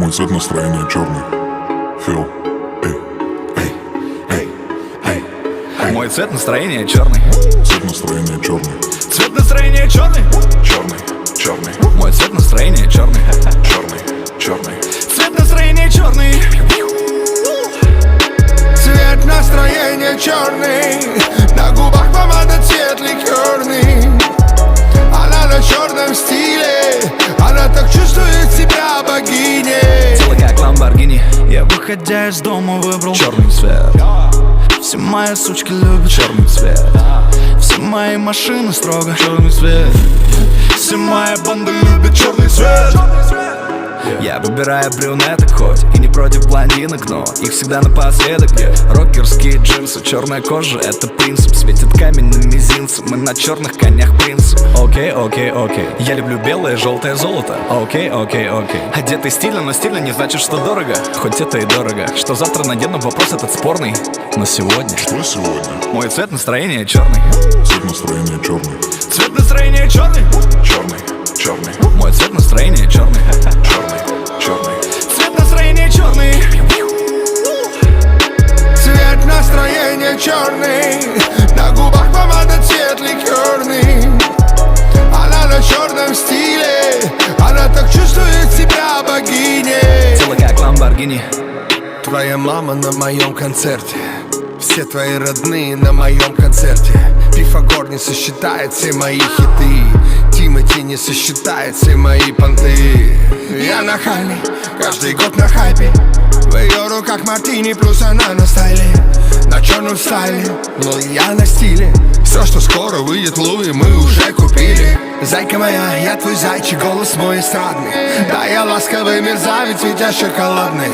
Мой цвет настроения черный. Фил. Мой цвет настроения черный. Цвет настроения черный. Цвет настроения черный. Черный, черный, Мой цвет настроения черный. черный, черный. Цвет настроения черный. Цвет настроения черный. На губах помада, цвет ликерный. Она на черном стиле. Она так чувствует себя богиней. Тело как Ламборгини. Я, выходя из дома, выбрал черный цвет. Все мои сучки любят черный цвет. Все мои машины строго черный цвет. Все мои банды любят черный цвет. Я выбираю брюнеток хоть и не против блондинок, но их всегда напоследок. Рокерские джинсы, черная кожа — это принцип. Светит камень на мизинце, мы на черных конях принцип. Окей, окей, окей. Я люблю белое, желтое золото. Окей, окей, окей. Одетый стильно, но стильно не значит, что дорого. Хоть это и дорого. Что завтра надену, вопрос этот спорный. Но сегодня Что сегодня? мой цвет настроения черный. Цвет настроения черный. Цвет настроения черный. Черный, черный, Мой цвет настроения черный. черный, черный. Цвет настроения черный. Цвет настроения черный. На губах помада, цвет ликерный. Она на черном стиле. Она так чувствует себя богиней. Тело как Ламборгини. Твоя мама на моем концерте. Все твои родные на моем концерте. Пифагор не сосчитает все мои хиты. Тимати не сосчитает все мои понты. Я нахальный, каждый год на хайпе. В ее руках мартини, плюс она на стайле. На черном стайле, но я на стиле. Все, что скоро выйдет, Луи, мы уже купили. Зайка моя, я твой зайчик, голос мой эстрадный. Да, я ласковый мерзавец, ведь я шоколадный.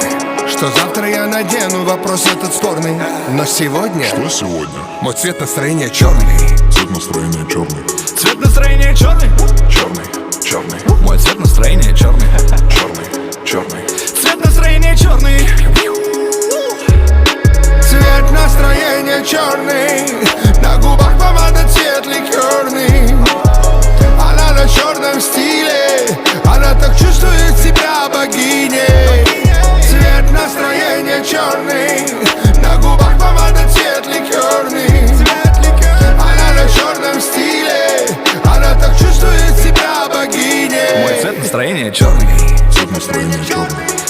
Что завтра я надену, вопрос этот спорный. Но сегодня Что сегодня? мой цвет настроения черный. Цвет настроения черный. Цвет настроения черный. Черный, черный, Мой цвет настроения черный. черный, черный. Цвет настроения черный. Цвет настроения черный. На губах помада, цвет ликерный. Она на черном стиле. Она так чувствует себя богиней. Цвет настроения черный. На губах помада, цвет ликерный. Она на черном стиле. Она так чувствует себя богиней. Мой цвет настроения черный. Цвет настроения черный.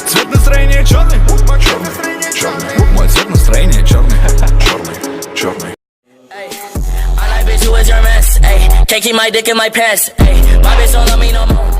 Цвет настроения черный. Черный, черный, Мой цвет настроения черный. черный, черный. All I bitch you is your mess, ayy. Can't keep my dick in my pants, ayy. My bitch don't love me no more.